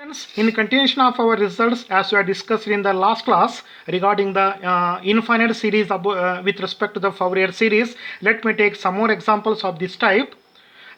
Friends, in continuation of our results as we are discussed in the last class regarding the infinite series with respect to the Fourier series, let me take some more examples of this type.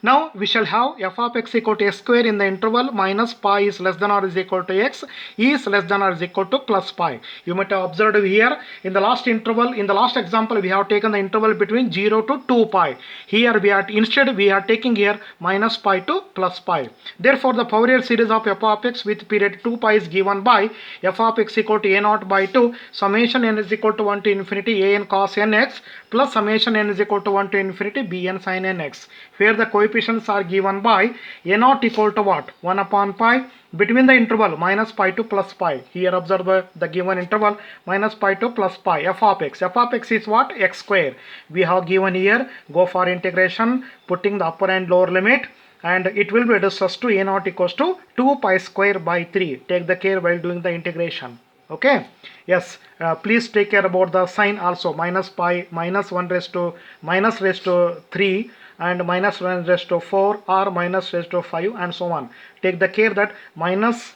Now we shall have f of x equal to x square in the interval minus pi is less than or is equal to x is less than or is equal to plus pi. You might have observed here in the last interval, in the last example we have taken the interval between 0 to 2 pi. Here we are instead we are taking here minus pi to plus pi. Therefore the Fourier series of f of x with period 2 pi is given by f of x equal to a naught by 2 summation n is equal to 1 to infinity a n cos nx plus summation n is equal to 1 to infinity b n sin nx, where the coefficients are given by a naught equal to what? 1 upon pi between the interval minus pi to plus pi. Here observe the given interval minus pi to plus pi. F of x. F of x is what? X square. We have given here. Go for integration, putting the upper and lower limit, and it will be reduced as to a naught equals to 2 pi square by 3. Take the care while doing the integration. Okay, yes, please take care about the sign also. Minus pi, minus 1 raised to minus raised to 3 and minus 1 raised to 4 or minus raised to 5 and so on. Take the care that minus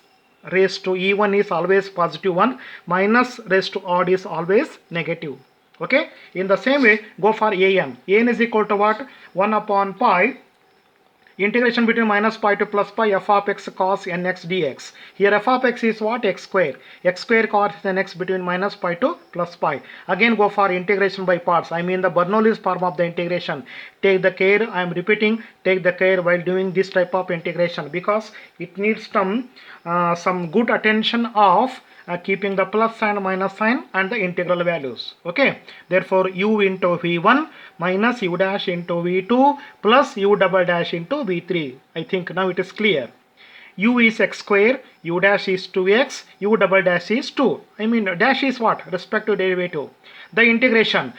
raised to e1 is always positive 1, minus raised to odd is always negative. Okay, in the same way go for an. An is equal to what? 1 upon pi integration between minus pi to plus pi f of x cos nx dx. Here f of x is what? X square. X square cos nx between minus pi to plus pi. Again go for integration by parts. I mean the Bernoulli's form of the integration. Take the care, I am repeating, take the care while doing this type of integration because it needs some good attention of keeping the plus and minus sign and the integral values. Okay, therefore u into v1 minus u dash into v2 plus u double dash into v3. I think now it is clear. U is x square, u dash is 2x, u double dash is 2. I mean dash is what? Respective derivative. The integration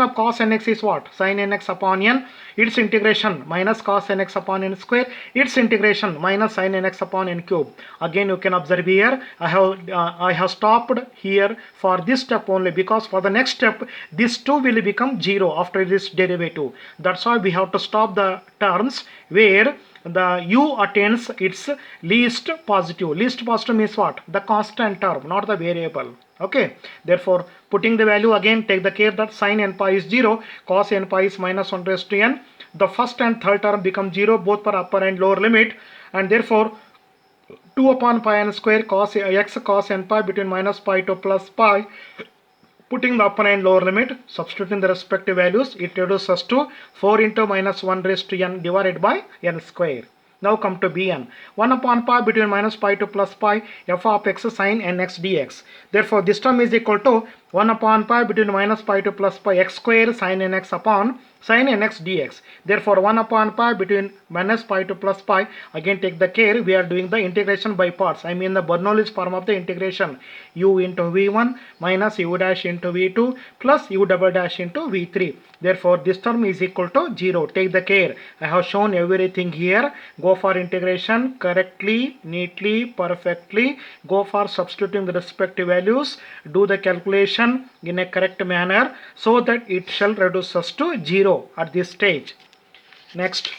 of cos nx is what? Sin nx upon n. Its integration minus cos nx upon n square. Its integration minus sin nx upon n cube. Again you can observe here I have stopped here for this step only because for the next step this 2 will become 0 after this derivative. That's why we have to stop the terms where the u attains its least positive. Least positive means what? The constant term, not the variable. Okay, therefore putting the value again, take the care that sin n pi is 0, cos n pi is minus 1 raised to n. The first and third term become 0 both for upper and lower limit, and therefore 2 upon pi n square cos x cos n pi between minus pi to plus pi. Putting the upper and lower limit, substituting the respective values, it reduces us to 4 into minus 1 raised to n divided by n square. Now come to bn. 1 upon pi between minus pi to plus pi f of x sin nx dx. Therefore this term is equal to 1 upon pi between minus pi to plus pi x square sin nx upon sin nx dx. Therefore 1 upon pi between minus pi to plus pi. Again take the care, we are doing the integration by parts. I mean the Bernoulli's form of the integration. U into v1 minus u dash into v2 plus u double dash into v3. Therefore this term is equal to 0. Take the care, I have shown everything here. Go for integration correctly, neatly, perfectly. Go for substituting the respective values. Do the calculation in a correct manner so that it shall reduce us to 0 at this stage. Next.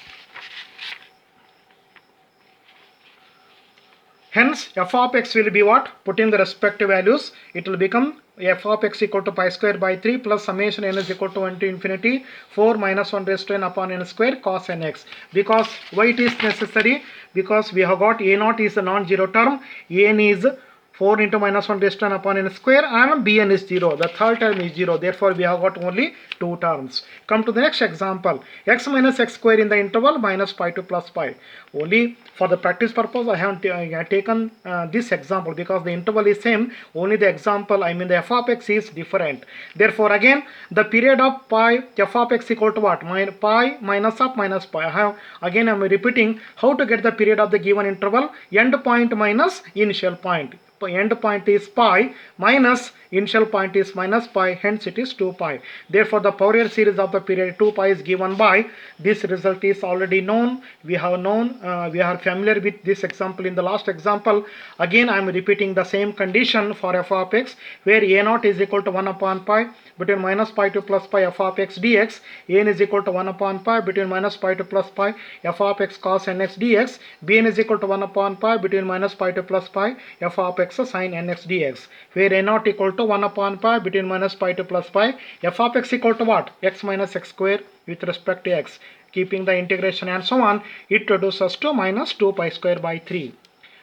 Hence f of x will be what? Putting the respective values, it will become f of x equal to pi square by 3 plus summation n is equal to 1 to infinity 4 minus 1 raised to n upon n square cos nx. Because why it is necessary? Because we have got a naught is a non-zero term, n is 4 into minus 1 raised to n upon n square and bn is 0. The third term is 0. Therefore we have got only 2 terms. Come to the next example. X minus x square in the interval minus pi to plus pi. Only for the practice purpose I have taken this example because the interval is same. Only the example, I mean the f of x is different. Therefore again the period of pi f of x equal to what? Pi minus of minus pi. I am repeating how to get the period of the given interval. End point minus initial point. End point is pi minus initial point is minus pi, hence it is 2 pi. Therefore the Fourier series of the period 2 pi is given by, this result is already known. We are familiar with this example in the last example. Again I am repeating the same condition for f of x where a naught is equal to 1 upon pi between minus pi to plus pi f of x dx. A(n) is equal to 1 upon pi between minus pi to plus pi f of x cos nx dx. B(n) is equal to 1 upon pi between minus pi to plus pi f of x sin nx dx. Where a0 equal to 1 upon pi between minus pi to plus pi f of x equal to what? X minus x square with respect to x. Keeping the integration and so on, it reduces to minus 2 pi square by 3.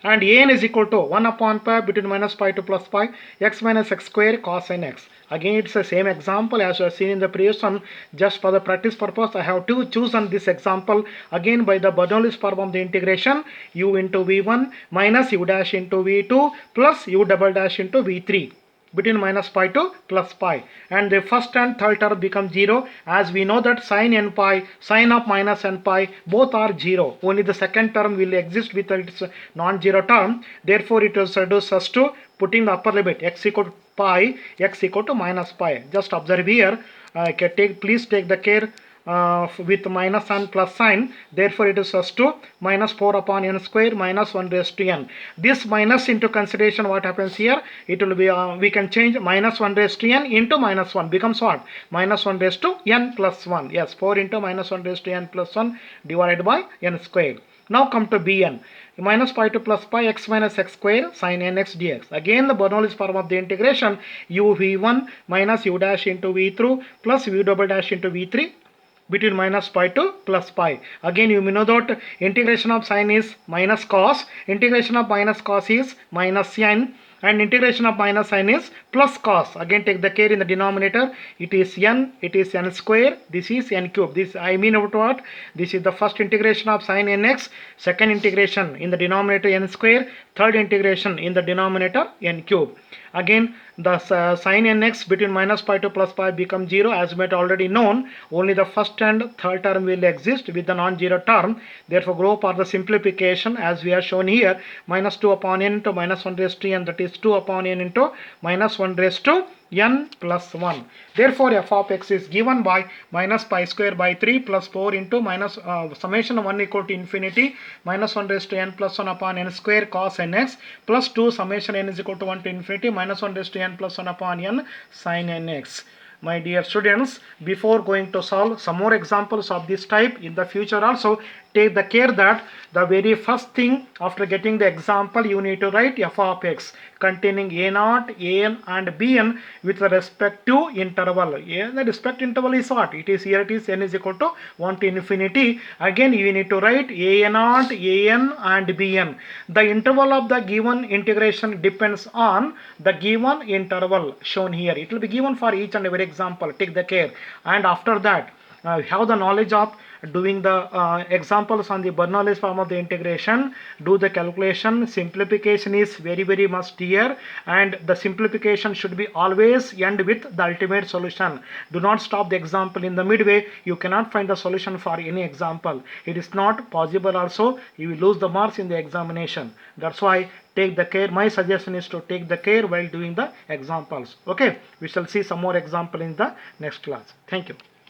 And a(n) is equal to 1 upon pi between minus pi to plus pi x minus x square cos nx. Again, it's the same example as we have seen in the previous one. Just for the practice purpose, I have to choose on this example again by the Bernoulli's form of the integration, u into v1 minus u dash into v2 plus u double dash into v3 between minus pi to plus pi, and the first and third term become 0, as we know that sin n pi, sin of minus n pi, both are 0. Only the second term will exist with its non-zero term. Therefore, it is reduced us to putting the upper limit x equal to pi, x equal to minus pi. Just observe here. Please take the care with minus and plus sign. Therefore, it is us to minus 4 upon n square minus 1 raised to n. This minus into consideration, what happens here? It will be, we can change minus 1 raised to n into minus 1 becomes what? Minus 1 raised to n plus 1. Yes, 4 into minus 1 raised to n plus 1 divided by n square. Now come to Bn. Minus pi to plus pi x minus x square sin nx dx. Again, the Bernoulli's form of the integration, u v1 minus u dash into v2 plus u double dash into v3 between minus pi to plus pi. Again, you may know that integration of sin is minus cos, integration of minus cos is minus n, and integration of minus sin is plus cos. Again, take the care in the denominator. It is n, it is n square, this is n cube. This I mean about what? This is the first integration of sin nx, second integration in the denominator n square, third integration in the denominator n cube. Again, the sin nx between minus pi to plus pi becomes 0, as we had already known. Only the first and third term will exist with the non-zero term. Therefore, go for the simplification as we have shown here. Minus 2 upon n into minus 1 raised to n, that is 2 upon n into minus 1 raised to n plus 1. Therefore, f of x is given by minus pi square by 3 plus 4 into minus summation 1 equal to infinity minus 1 raised to n plus 1 upon n square cos nx plus 2 summation n is equal to 1 to infinity minus 1 raised to n plus 1 upon n sin nx. My dear students, before going to solve some more examples of this type in the future also, take the care that the very first thing after getting the example, you need to write f of x containing a0, an and bn with respect to interval. The respect interval is what? It is here, it is n is equal to 1 to infinity. Again, you need to write a0, an and bn. The interval of the given integration depends on the given interval shown here. It will be given for each and every example. Take the care. And after that, have the knowledge of doing the examples on the Bernoulli's form of the integration. Do the calculation. Simplification is very must here, and the simplification should be always end with the ultimate solution. Do not stop the example in the midway. You cannot find the solution for any example. It is not possible also. You will lose the marks in the examination. That's why take the care. My suggestion is to take the care while doing the examples. Okay, we shall see some more example in the next class. Thank you.